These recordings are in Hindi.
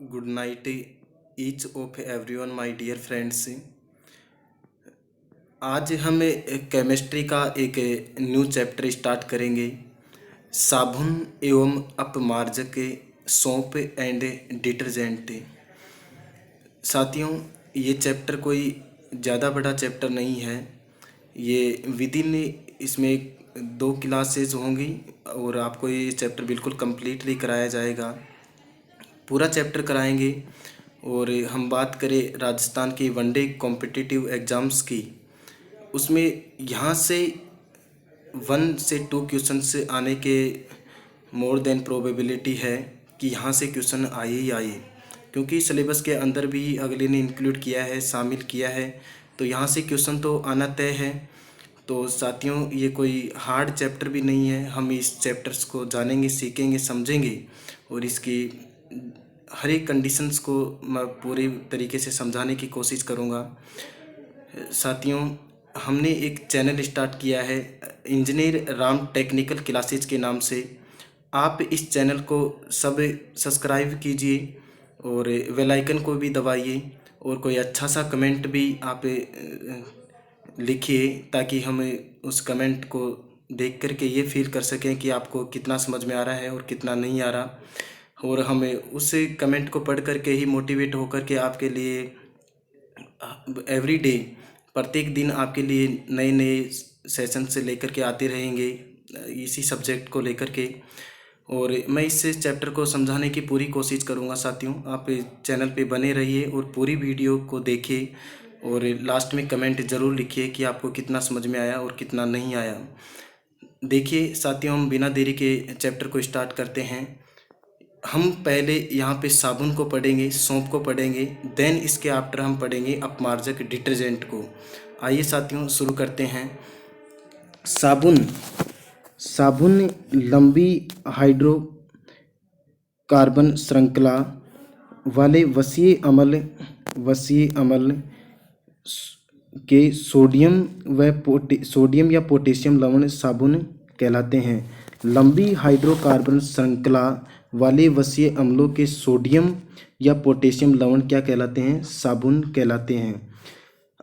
Good night each of everyone my dear friends. आज हम केमिस्ट्री का एक न्यू चैप्टर स्टार्ट करेंगे। साबुन एवं अपमार्जक, सोप एंड डिटर्जेंट। साथियों, ये चैप्टर कोई ज़्यादा बड़ा चैप्टर नहीं है। ये विदिन इसमें 2 क्लासेज होंगी और आपको ये चैप्टर बिल्कुल कंप्लीटली कराया जाएगा। पूरा चैप्टर कराएंगे। और हम बात करें राजस्थान की वनडे कॉम्पिटिटिव एग्ज़ाम्स की, उसमें यहाँ से 1 से 2 क्वेश्चन आने के मोर देन प्रोबेबिलिटी है कि यहाँ से क्वेश्चन आए ही आए, क्योंकि सिलेबस के अंदर भी अगले ने इंक्लूड किया है, शामिल किया है, तो यहाँ से क्वेश्चन तो आना तय है। तो साथियों, ये कोई हार्ड चैप्टर भी नहीं है। हम इस चैप्टर्स को जानेंगे, सीखेंगे, समझेंगे और इसकी हर एक कंडीशंस को मैं पूरे तरीके से समझाने की कोशिश करूँगा। साथियों, हमने एक चैनल स्टार्ट किया है इंजीनियर राम टेक्निकल क्लासेज के नाम से। आप इस चैनल को सब सब्सक्राइब कीजिए और बेल आइकन को भी दबाइए और कोई अच्छा सा कमेंट भी आप लिखिए, ताकि हम उस कमेंट को देख कर के ये फील कर सकें कि आपको कितना समझ में आ रहा है और कितना नहीं आ रहा। और हमें उस कमेंट को पढ़ कर के ही मोटिवेट होकर के आपके लिए एवरी डे, प्रत्येक दिन आपके लिए नए नए सेशन से लेकर के आते रहेंगे इसी सब्जेक्ट को लेकर के। और मैं इस चैप्टर को समझाने की पूरी कोशिश करूंगा। साथियों, आप चैनल पे बने रहिए और पूरी वीडियो को देखिए और लास्ट में कमेंट ज़रूर लिखिए कि आपको कितना समझ में आया और कितना नहीं आया। देखिए साथियों, हम बिना देरी के चैप्टर को स्टार्ट करते हैं। हम पहले यहाँ पे साबुन को पढ़ेंगे, सौंफ को पढ़ेंगे, देन इसके आफ्टर हम पढ़ेंगे अपमार्जक डिटर्जेंट को। आइए साथियों, शुरू करते हैं। साबुन साबुन लंबी हाइड्रोकार्बन श्रृंखला वाले वसीय अम्ल के सोडियम या पोटेशियम लवण साबुन कहलाते हैं। लंबी हाइड्रोकार्बन श्रृंखला वाले वसीय अम्लों के सोडियम या पोटेशियम लवण क्या कहलाते हैं? साबुन कहलाते हैं।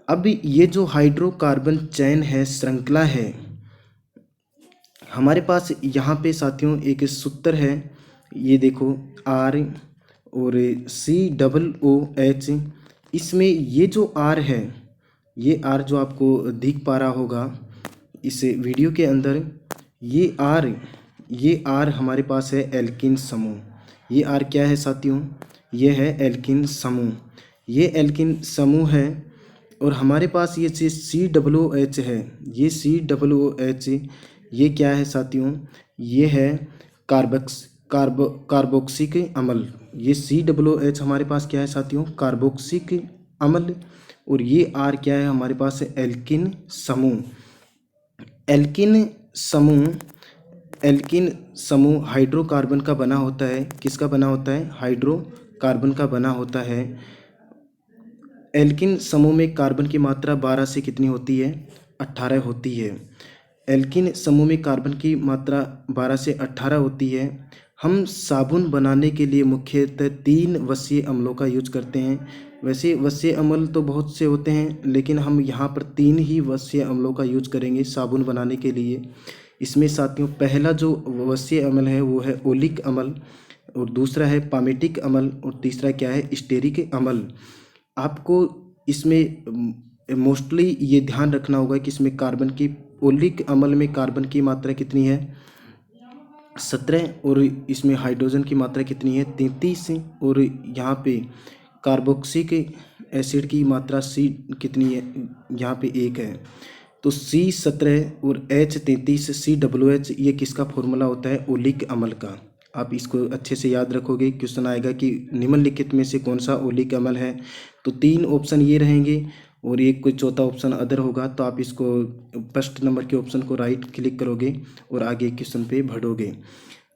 अब ये जो हाइड्रोकार्बन चैन है, श्रृंखला है, हमारे पास यहाँ पे साथियों एक सूत्र है, ये देखो R और COOH। इसमें ये जो R है, ये R जो आपको दिख पा रहा होगा इस वीडियो के अंदर, ये R हमारे पास है एल्किन समूह। ये R क्या है साथियों? ये है एल्किन समूह। ये एल्किन समूह है। और हमारे पास ये COOH है। ये COOH ये क्या है साथियों? ये है कार्बोक्सिक अम्ल। ये COOH हमारे पास क्या है साथियों? कार्बोक्सिक अम्ल। और ये R क्या है हमारे पास? एल्किन समूह। एल्किन समूह हाइड्रोकार्बन का बना होता है। किसका बना होता है? हाइड्रोकार्बन का बना होता है। एल्किन समूह में कार्बन की मात्रा 12 से कितनी होती है? 18 होती है। एल्किन समूह में कार्बन की मात्रा 12 से 18 होती है। हम साबुन बनाने के लिए मुख्यतः 3 वसीय अम्लों का यूज करते हैं। वैसे वसीय अम्ल तो बहुत से होते हैं, लेकिन हम यहाँ पर 3 ही वसीय अम्लों का यूज करेंगे साबुन बनाने के लिए। इसमें साथियों पहला जो वसीय अम्ल है वो है ओलिक अम्ल, और दूसरा है पामेटिक अम्ल, और तीसरा क्या है? स्टेरिक अम्ल। आपको इसमें मोस्टली ये ध्यान रखना होगा कि इसमें कार्बन की, ओलिक अम्ल में कार्बन की मात्रा कितनी है? 17, और इसमें हाइड्रोजन की मात्रा कितनी है? 33। और यहाँ पे कार्बोक्सिक एसिड की मात्रा C कितनी है? यहाँ पे 1 है। तो C17 और H33 COOH ये किसका फॉर्मूला होता है? ओलिक अम्ल का। आप इसको अच्छे से याद रखोगे, क्वेश्चन आएगा कि निम्नलिखित में से कौन सा ओलिक अम्ल है। तो 3 ऑप्शन ये रहेंगे और एक कोई चौथा ऑप्शन अदर होगा। तो आप इसको फर्स्ट नंबर के ऑप्शन को राइट क्लिक करोगे और आगे क्वेश्चन पे बढ़ोगे।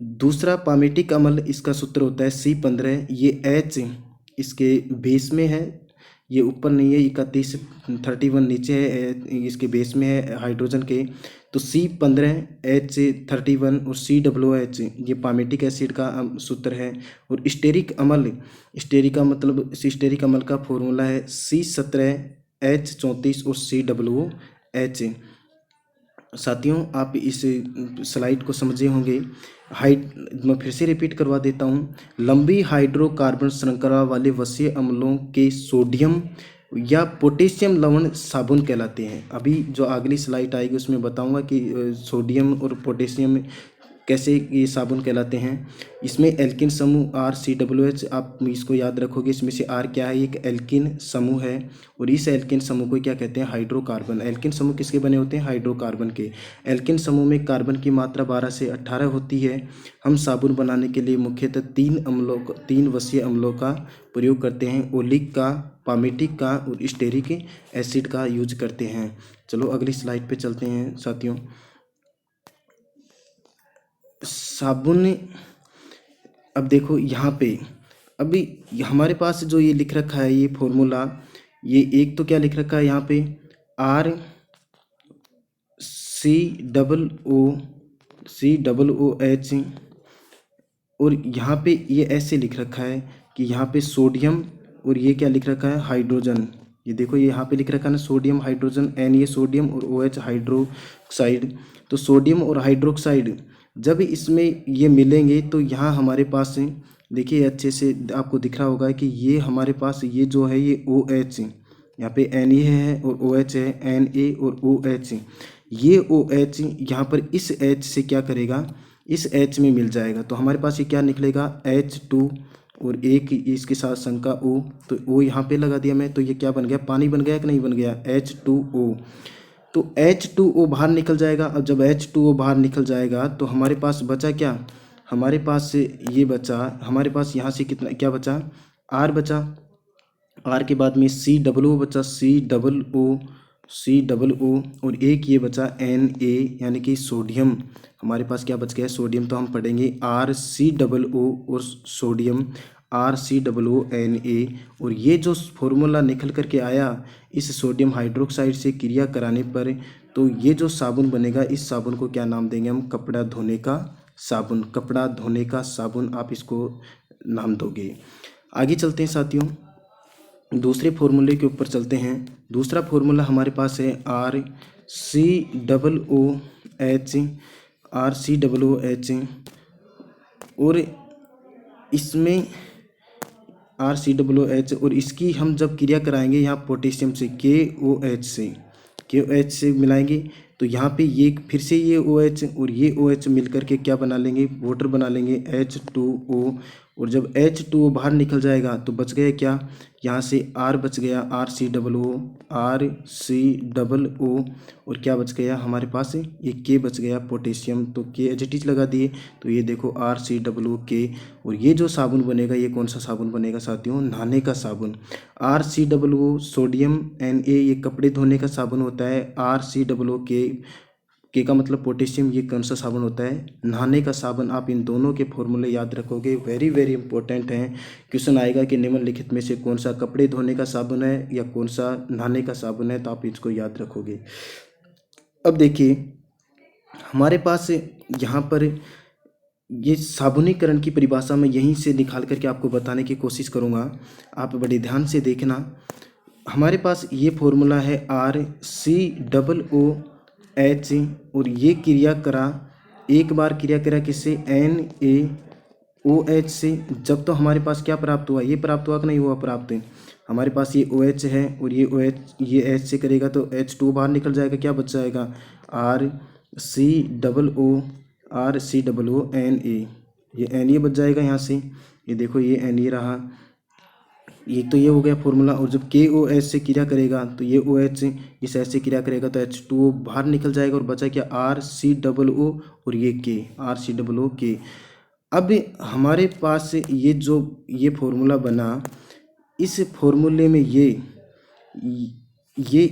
दूसरा पामेटिक अम्ल, इसका सूत्र होता है C15। ये H इसके बेस में है, ये ऊपर नहीं है, 31 नीचे है, इसके बेस में है हाइड्रोजन के। तो C15H31 और COOH ये पामेटिक एसिड का सूत्र है। और स्टेरिक अम्ल का फॉर्मूला है C17H34 और COOH। साथियों, आप इस स्लाइड को समझे होंगे। मैं फिर से रिपीट करवा देता हूँ। लंबी हाइड्रोकार्बन श्रृंखला वाले वसीय अम्लों के सोडियम या पोटेशियम लवण साबुन कहलाते हैं। अभी जो अगली स्लाइड आएगी उसमें बताऊंगा कि सोडियम और पोटेशियम कैसे ये साबुन कहलाते हैं। इसमें एल्किन समूह RCOOH, आप इसको याद रखोगे। इसमें से R क्या है, एक एल्किन समूह है और इस एल्किन समूह को क्या कहते हैं, हाइड्रोकार्बन। एल्किन समूह किसके बने होते हैं, हाइड्रोकार्बन के। एल्किन समूह में कार्बन की मात्रा 12 से 18 होती है। हम साबुन बनाने के लिए मुख्यतः 3 वसीय अम्लों का प्रयोग करते हैं, ओलिक का, पामेटिक का और स्टेरिक एसिड का यूज करते हैं। चलो अगली स्लाइड पे चलते हैं साथियों। साबुन, अब देखो यहाँ पे अभी हमारे पास जो ये लिख रखा है ये फॉर्मूला, ये एक तो क्या लिख रखा है यहाँ पे RCOOH, और यहाँ पे ये ऐसे लिख रखा है कि यहाँ पे सोडियम और ये क्या लिख रखा है, हाइड्रोजन। ये देखो ये यहाँ पे लिख रखा है ना, सोडियम हाइड्रोजन, ये सोडियम और OH हाइड्रोक्साइड। तो सोडियम और हाइड्रोक्साइड जब इसमें ये मिलेंगे तो यहाँ हमारे पास देखिए अच्छे से आपको दिख रहा होगा कि ये हमारे पास ये जो है ये OH, यहाँ पे Na है और OH है, Na और OH। ये OH यहाँ पर इस H से क्या करेगा, इस H में मिल जाएगा। तो हमारे पास ये क्या निकलेगा, H2 और एक इसके साथ संख्या O, तो O यहाँ पे लगा दिया मैं। तो ये क्या बन गया, पानी बन गया कि नहीं बन गया, H2O। तो H2O बाहर निकल जाएगा। अब जब H2O बाहर निकल जाएगा तो हमारे पास बचा क्या, हमारे पास ये बचा, हमारे पास यहाँ से कितना क्या बचा, R बचा। R के बाद में COO बचा, COO और एक ये बचा Na, यानी कि सोडियम। हमारे पास क्या बच गया, सोडियम। तो हम पढ़ेंगे RCOO और सोडियम, RCOONA। और ये जो फॉर्मूला निकल करके आया इस सोडियम हाइड्रोक्साइड से क्रिया कराने पर, तो ये जो साबुन बनेगा, इस साबुन को क्या नाम देंगे हम, कपड़ा धोने का साबुन। कपड़ा धोने का साबुन आप इसको नाम दोगे। आगे चलते हैं साथियों, दूसरे फॉर्मूले के ऊपर चलते हैं। दूसरा फॉर्मूला हमारे पास है RCOOH, और इसमें RCOOH, और इसकी हम जब क्रिया कराएंगे यहाँ पोटेशियम से KOH से मिलाएंगे, तो यहाँ पे ये फिर से ये OH और ये OH मिलकर के क्या बना लेंगे, वाटर बना लेंगे, H2O। और जब H2O बाहर निकल जाएगा तो बच गया क्या, यहाँ से R बच गया, RCOO, और क्या बच गया हमारे पास, ये K बच गया, पोटेशियम। तो K एज इट इज लगा दिए। तो ये देखो RCOOK। और ये जो साबुन बनेगा ये कौन सा साबुन बनेगा साथियों, नहाने का साबुन। RCOO सोडियम, Na ये कपड़े धोने का साबुन होता है, RCOOK के का मतलब पोटेशियम, ये कौन सा साबुन होता है, नहाने का साबुन। आप इन दोनों के फॉर्मूले याद रखोगे, वेरी वेरी इंपॉर्टेंट हैं। क्वेश्चन आएगा कि निम्नलिखित में से कौन सा कपड़े धोने का साबुन है या कौन सा नहाने का साबुन है, तो आप इसको याद रखोगे। अब देखिए हमारे पास यहाँ पर ये साबुनीकरण की परिभाषा में यहीं से निकाल करके आपको बताने की कोशिश करूँगा, आप बड़े ध्यान से देखना। हमारे पास ये फॉर्मूला है RCOOH, और ये क्रिया करा, एक बार क्रिया करा किससे, NaOH से। जब तो हमारे पास क्या प्राप्त हुआ, ये प्राप्त हुआ कि नहीं हुआ, प्राप्त है। हमारे पास ये OH है और ये OH ये H से करेगा तो H2 बाहर निकल जाएगा, क्या बच जाएगा, RCOONA, ये Na बच जाएगा यहाँ से। ये देखो ये Na रहा, ये तो ये हो गया फॉर्मूला। और जब KOH से क्रिया करेगा तो ये OH इस H से क्रिया करेगा तो H2O बाहर निकल जाएगा और बचा क्या, RCOO और ये RCOOK। अब हमारे पास ये जो ये फॉर्मूला बना, इस फॉर्मूले में ये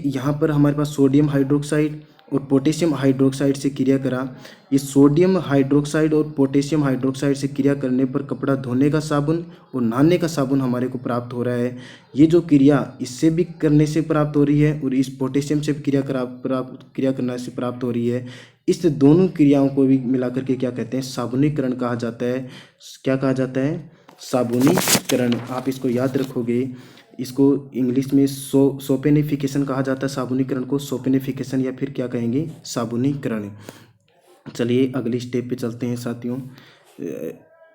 यहाँ पर हमारे पास सोडियम हाइड्रोक्साइड और पोटेशियम हाइड्रोक्साइड से क्रिया करा। ये सोडियम हाइड्रोक्साइड और पोटेशियम हाइड्रोक्साइड से क्रिया करने पर कपड़ा धोने का साबुन और नहाने का साबुन हमारे को प्राप्त हो रहा है। ये जो क्रिया इससे भी करने से प्राप्त हो रही है और इस पोटेशियम से भी क्रिया करने से प्राप्त हो रही है। इस दोनों क्रियाओं को भी मिलाकर के क्या कहते हैं, साबुनीकरण कहा जाता है। क्या कहा जाता है, साबुनीकरण। आप इसको याद रखोगे। इसको इंग्लिश में सोपेनिफिकेशन कहा जाता है, साबुनीकरण को सोपेनिफिकेशन या फिर क्या कहेंगे, साबुनीकरण। चलिए अगली स्टेप पे चलते हैं साथियों।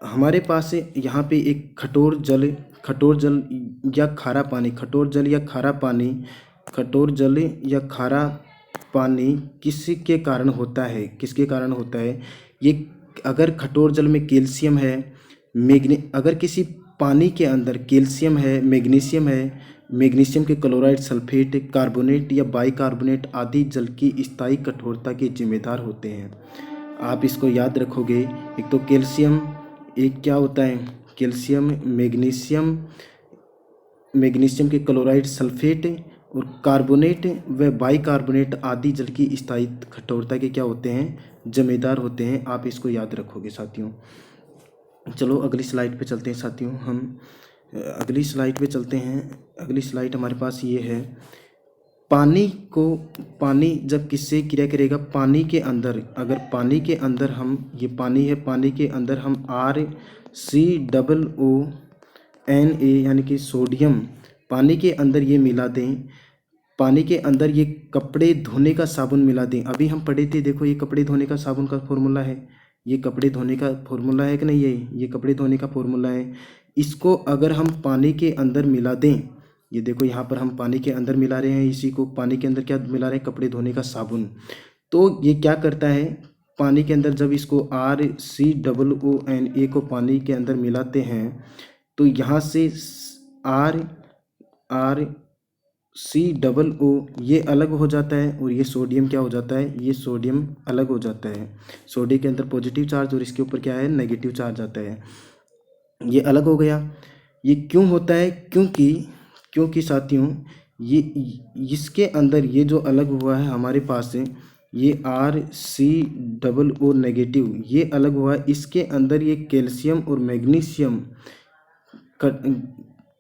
हमारे पास यहाँ पे एक कठोर जल या खारा पानी, कठोर जल या खारा पानी किसके कारण होता है, ये अगर कठोर जल में कैल्शियम है, अगर किसी पानी के अंदर कैल्शियम है, मैग्नीशियम के क्लोराइड, सल्फेट, कार्बोनेट या बाइकार्बोनेट आदि जल की स्थायी कठोरता के जिम्मेदार होते हैं। आप इसको याद रखोगे। एक तो कैल्शियम, एक क्या होता है, कैल्शियम, मैग्नीशियम के क्लोराइड, सल्फेट और कार्बोनेट व बाइकार्बोनेट आदि जल की स्थायी कठोरता के क्या होते हैं, जिम्मेदार होते हैं। आप इसको याद रखोगे साथियों। चलो अगली स्लाइड पे चलते हैं साथियों। हम अगली स्लाइड पे चलते हैं। अगली स्लाइड हमारे पास ये है। पानी जब किससे क्रिया करेगा, पानी के अंदर, अगर पानी के अंदर हम, ये पानी है, पानी के अंदर हम RCOONA यानी कि सोडियम पानी के अंदर ये मिला दें, पानी के अंदर ये कपड़े धोने का साबुन मिला दें। अभी हम पढ़े थे, देखो ये कपड़े धोने का साबुन का फॉर्मूला है, ये कपड़े धोने का फॉर्मूला है कि नहीं, ये कपड़े धोने का फॉर्मूला है। इसको अगर हम पानी के अंदर मिला दें, ये देखो यहाँ पर हम पानी के अंदर मिला रहे हैं, इसी को पानी के अंदर क्या मिला रहे हैं, कपड़े धोने का साबुन। तो ये क्या करता है, पानी के अंदर जब इसको RCOONA को पानी के अंदर मिलाते हैं तो यहाँ से RCOO ये अलग हो जाता है और ये सोडियम क्या हो जाता है, ये सोडियम अलग हो जाता है। सोडियम के अंदर पॉजिटिव चार्ज और इसके ऊपर क्या है, नेगेटिव चार्ज आता है। ये अलग हो गया। ये क्यों होता है, क्योंकि साथियों ये इसके अंदर ये जो अलग हुआ है हमारे पास से, ये RCOO नेगेटिव ये अलग हुआ है, इसके अंदर ये कैल्शियम और मैग्नीशियम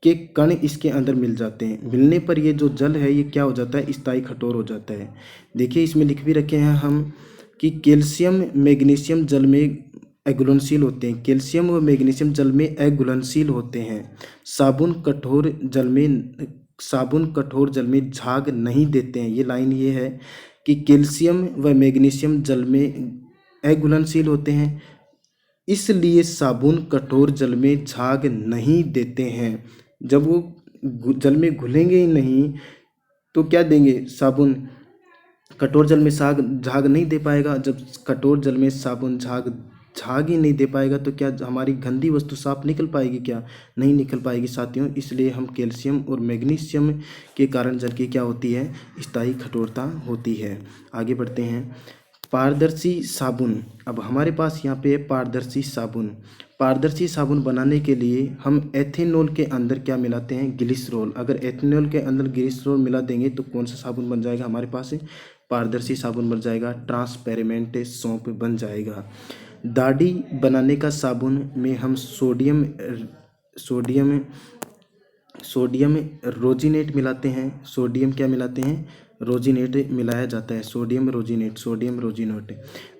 के कण इसके अंदर मिल जाते हैं। मिलने पर ये जो जल है ये क्या हो जाता है, स्थायी कठोर हो जाता है। देखिए इसमें लिख भी रखे हैं हम कि कैल्शियम मैग्नीशियम जल में अघुलनशील होते हैं, कैल्शियम और मैग्नीशियम जल में अघुलनशील होते हैं। साबुन कठोर जल में झाग नहीं देते हैं। ये लाइन ये है कि कैल्शियम व मैग्नीशियम जल में अघुलनशील होते हैं, इसलिए साबुन कठोर जल में झाग नहीं देते हैं। जब वो जल में घुलेंगे ही नहीं तो क्या देंगे, साबुन कठोर जल में झाग नहीं दे पाएगा। जब कठोर जल में साबुन झाग ही नहीं दे पाएगा तो क्या हमारी गंदी वस्तु साफ निकल पाएगी, क्या नहीं निकल पाएगी साथियों। इसलिए हम कैल्शियम और मैग्नीशियम के कारण जल की क्या होती है, स्थायी कठोरता होती है। आगे बढ़ते हैं। पारदर्शी साबुन, अब हमारे पास यहाँ पे पारदर्शी साबुन बनाने के लिए हम एथेनॉल के अंदर क्या मिलाते हैं, ग्लिसरॉल। अगर एथेनॉल के अंदर ग्लिसरॉल मिला देंगे तो कौन सा साबुन बन जाएगा हमारे पास, पारदर्शी साबुन बन जाएगा, ट्रांसपेरेंट सोप बन जाएगा। दाढ़ी बनाने का साबुन में हम सोडियम रोजिनेट मिलाते हैं, सोडियम क्या मिलाते हैं, रोजिनेट मिलाया जाता है, सोडियम रोजिनेट।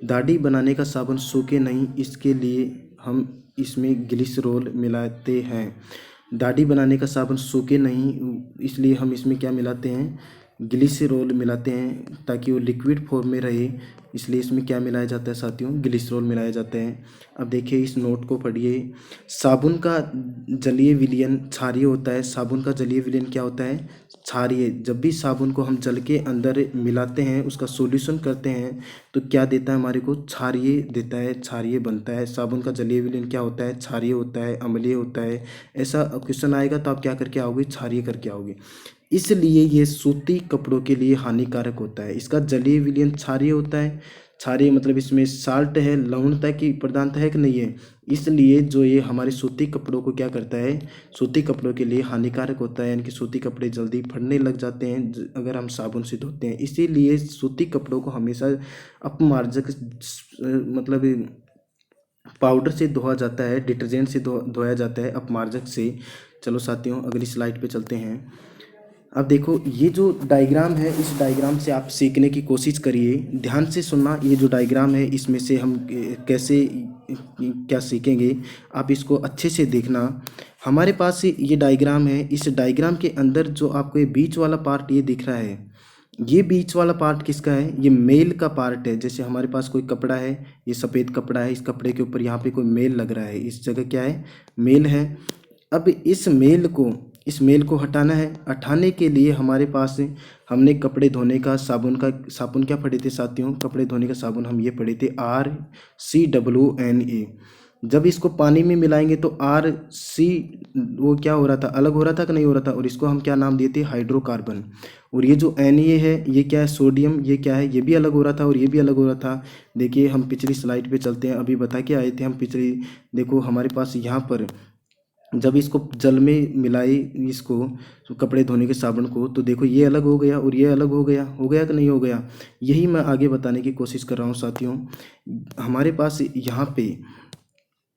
दाढ़ी बनाने का साबुन सूखे नहीं, इसके लिए हम इसमें ग्लिसरॉल मिलाते हैं। दाढ़ी बनाने का साबुन सूखे नहीं, इसलिए हम इसमें क्या मिलाते हैं, ग्लिसरॉल मिलाते हैं, ताकि वो लिक्विड फॉर्म में रहे, इसलिए इसमें क्या मिलाया जाता है साथियों, ग्लिसरॉल मिलाया जाता है। अब देखिए इस नोट को पढ़िए। साबुन का जलीय विलयन क्षारीय होता है। साबुन का जलीय विलयन क्या होता है, क्षारीय। जब भी साबुन को हम जल के अंदर मिलाते हैं, उसका सॉल्यूशन करते हैं तो क्या देता है हमारे को, क्षारीय देता है, क्षारीय बनता है। साबुन का जलीय विलयन क्या होता है, क्षारीय होता है, अम्लीय होता है। ऐसा क्वेश्चन आएगा तो आप क्या करके आओगे, क्षारीय करके आओगे। इसलिए ये सूती कपड़ों के लिए हानिकारक होता है। इसका जलीय विलयन क्षारीय होता है क्षारीय मतलब इसमें साल्ट है, लवणता की प्रधानता है कि नहीं है। इसलिए जो ये हमारे सूती कपड़ों को क्या करता है, सूती कपड़ों के लिए हानिकारक होता है, यानी कि सूती कपड़े जल्दी फटने लग जाते हैं अगर हम साबुन से धोते हैं। इसीलिए सूती कपड़ों को हमेशा अपमार्जक मतलब पाउडर से धोया जाता है, डिटर्जेंट से धोया जाता है, अपमार्जक से। चलो साथियों अगली स्लाइड पे चलते हैं। अब देखो ये जो डायग्राम है, इस डायग्राम से आप सीखने की कोशिश करिए, ध्यान से सुनना। ये जो डायग्राम है इसमें से हम कैसे क्या सीखेंगे, आप इसको अच्छे से देखना। हमारे पास ये डायग्राम है, इस डायग्राम के अंदर जो आपको ये बीच वाला पार्ट ये दिख रहा है, ये बीच वाला पार्ट किसका है, ये मेल का पार्ट है। जैसे हमारे पास कोई कपड़ा है, ये सफ़ेद कपड़ा है, इस कपड़े के ऊपर यहाँ पे कोई मेल लग रहा है, इस जगह क्या है, मेल है। अब इस मेल को हटाना है। हटाने के लिए हमारे पास हमने कपड़े धोने का साबुन क्या पढ़े थे साथियों, कपड़े धोने का साबुन हम ये पढ़े थे RCWNA। जब इसको पानी में मिलाएंगे तो RC वो क्या हो रहा था, अलग हो रहा था कि नहीं हो रहा था, और इसको हम क्या नाम दिए थे, हाइड्रोकार्बन। और ये जो Na है ये क्या है, सोडियम, ये क्या है, ये भी अलग हो रहा था और ये भी अलग हो रहा था। देखिए हम पिछली स्लाइड पे चलते हैं, अभी बता के आए थे हम पिछली। देखो हमारे पास यहाँ पर जब इसको जल में मिलाई, इसको तो कपड़े धोने के साबुन को, तो देखो ये अलग हो गया और ये अलग हो गया कि नहीं हो गया। यही मैं आगे बताने की कोशिश कर रहा हूँ साथियों। हमारे पास यहाँ पे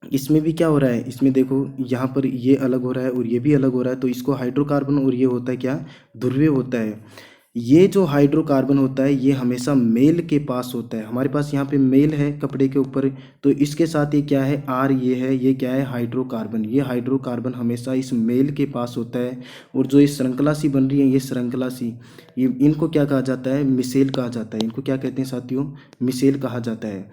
इसमें भी क्या हो रहा है, इसमें देखो यहाँ पर ये अलग हो रहा है और ये भी अलग हो रहा है, तो इसको हाइड्रोकार्बन, और ये होता है क्या, ध्रुवीय होता है। ये जो हाइड्रोकार्बन होता है ये हमेशा मेल के पास होता है। हमारे पास यहाँ पे मेल है कपड़े के ऊपर, तो इसके साथ ये क्या है, आर ये है, ये क्या है, हाइड्रोकार्बन। ये हाइड्रोकार्बन हमेशा इस मेल के पास होता है। और जो ये श्रृंखला सी बन रही है, ये श्रृंखला सी, ये इनको क्या कहा जाता है, मिसेल कहा जाता है। इनको क्या कहते हैं साथियों, मिसेल कहा जाता है।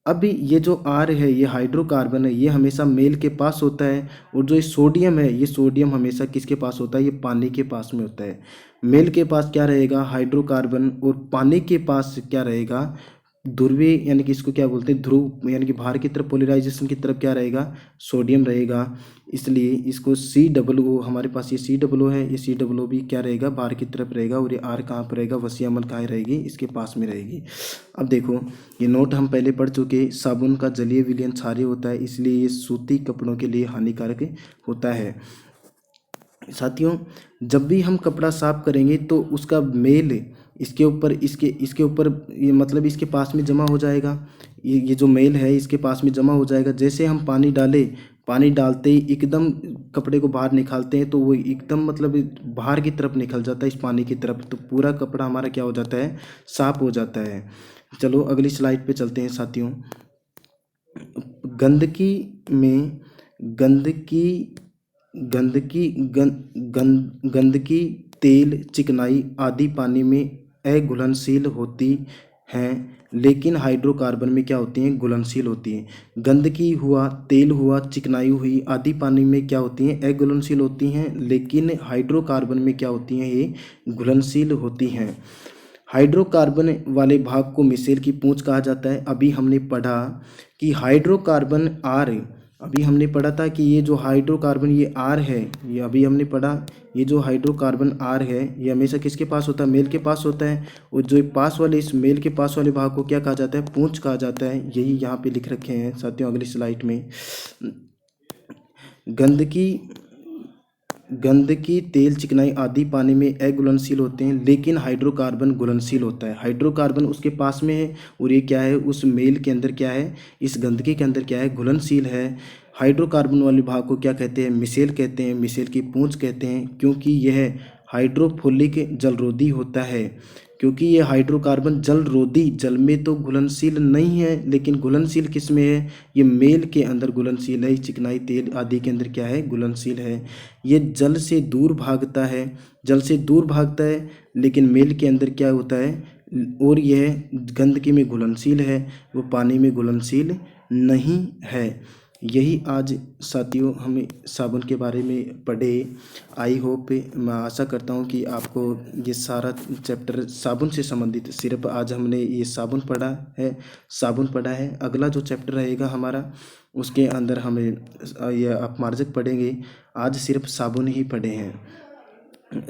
अब ये जो आर है, ये हाइड्रोकार्बन है, ये हमेशा मेल के पास होता है। और जो ये सोडियम है, ये सोडियम हमेशा किसके पास होता है, ये पानी के पास में होता है। मेल के पास क्या रहेगा, हाइड्रोकार्बन, और पानी के पास क्या रहेगा, ध्रुवीय, यानी कि इसको क्या बोलते हैं, ध्रुव, यानी कि बाहर की तरफ पोलराइजेशन की तरफ क्या रहेगा, सोडियम रहेगा। इसलिए इसको COO, हमारे पास ये COO है, ये COO भी क्या रहेगा, बाहर की तरफ रहेगा। और ये R कहाँ पर रहेगा, वसीयमन कहाँ रहेगी, इसके पास में रहेगी। अब देखो ये नोट हम पहले पढ़ चुके, साबुन का जलीय विलयन क्षारीय होता है, इसलिए ये सूती कपड़ों के लिए हानिकारक होता है। साथियों जब भी हम कपड़ा साफ करेंगे तो उसका मेल इसके ऊपर ये मतलब इसके पास में जमा हो जाएगा। ये जो मेल है इसके पास में जमा हो जाएगा। जैसे हम पानी डालते ही एकदम कपड़े को बाहर निकालते हैं तो वो एकदम मतलब बाहर की तरफ निकल जाता है, इस पानी की तरफ, तो पूरा कपड़ा हमारा क्या हो जाता है, साफ हो जाता है। चलो अगली स्लाइड पे चलते हैं साथियों। गंदगी में गंदगी, तेल, चिकनाई आदि पानी में अघुलनशील होती हैं, लेकिन हाइड्रोकार्बन में क्या होती हैं, घुलनशील होती हैं। गंदगी हुआ, तेल हुआ, चिकनाई हुई आदि पानी में क्या होती हैं, अघुलनशील होती हैं, लेकिन हाइड्रोकार्बन में क्या होती हैं, ये घुलनशील होती हैं। हाइड्रोकार्बन वाले भाग को मिसेल की पूंछ कहा जाता है। अभी हमने पढ़ा कि हाइड्रोकार्बन आर, अभी हमने पढ़ा था कि ये जो हाइड्रोकार्बन ये आर है, ये अभी हमने पढ़ा, ये जो हाइड्रोकार्बन आर है ये हमेशा किसके पास होता है, मेल के पास होता है। और जो पास वाले, इस मेल के पास वाले भाग को क्या कहा जाता है, पूंछ कहा जाता है। यही यहाँ पे लिख रखे हैं साथियों अगली स्लाइड में। गंदगी, तेल, चिकनाई आदि पानी में अघुलनशील होते हैं, लेकिन हाइड्रोकार्बन घुलनशील होता है। हाइड्रोकार्बन उसके पास में है और ये क्या है, उस मेल के अंदर क्या है, इस गंदगी के अंदर क्या है, घुलनशील है। हाइड्रोकार्बन वाले भाग को क्या कहते हैं, मिसेल कहते हैं, मिसेल की पूंछ कहते हैं, क्योंकि यह हाइड्रोफोलिक जलरोधी होता है। क्योंकि ये हाइड्रोकार्बन जलरोधी, जल में तो घुलनशील नहीं है, लेकिन घुलनशील किस में है, ये मेल के अंदर घुलनशील है, चिकनाई, तेल आदि के अंदर क्या है, घुलनशील है। ये जल से दूर भागता है, लेकिन मेल के अंदर क्या होता है, और यह गंदगी में घुलनशील है, वो पानी में घुलनशील नहीं है। यही आज साथियों हमें साबुन के बारे में पढ़े। आई होप, मैं आशा करता हूँ कि आपको ये सारा चैप्टर साबुन से संबंधित, सिर्फ आज हमने ये साबुन पढ़ा है। अगला जो चैप्टर रहेगा हमारा, उसके अंदर हमें ये अपमार्जक पढ़ेंगे। आज सिर्फ साबुन ही पढ़े हैं।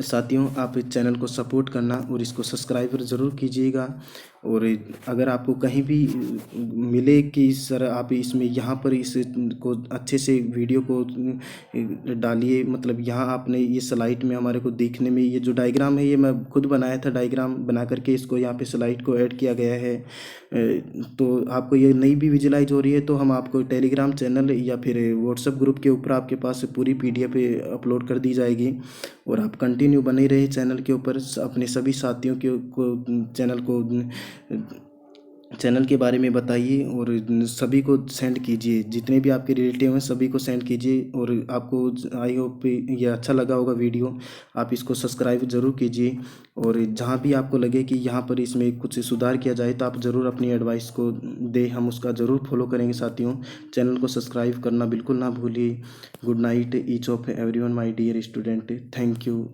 साथियों आप इस चैनल को सपोर्ट करना और इसको सब्सक्राइब ज़रूर कीजिएगा। और अगर आपको कहीं भी मिले कि सर आप इसमें यहाँ पर इस को अच्छे से वीडियो को डालिए, मतलब यहाँ आपने ये स्लाइड में हमारे को देखने में ये जो डायग्राम है ये मैं खुद बनाया था, डायग्राम बना करके इसको यहाँ पे स्लाइड को ऐड किया गया है। तो आपको ये नहीं भी विजुलाइज हो रही है तो हम आपको टेलीग्राम चैनल या फिर व्हाट्सएप ग्रुप के ऊपर आपके पास पूरी PDF अपलोड कर दी जाएगी। और आप कंटिन्यू बने रहे चैनल के ऊपर, अपने सभी साथियों को चैनल के बारे में बताइए और सभी को सेंड कीजिए, जितने भी आपके रिलेटिव हैं सभी को सेंड कीजिए। और आपको आई होप ये अच्छा लगा होगा वीडियो, आप इसको सब्सक्राइब ज़रूर कीजिए। और जहाँ भी आपको लगे कि यहाँ पर इसमें कुछ सुधार किया जाए तो आप ज़रूर अपनी एडवाइस को दें, हम उसका ज़रूर फॉलो करेंगे साथियों। चैनल को सब्सक्राइब करना बिल्कुल ना भूलिए। Good night each of everyone my dear student, thank you.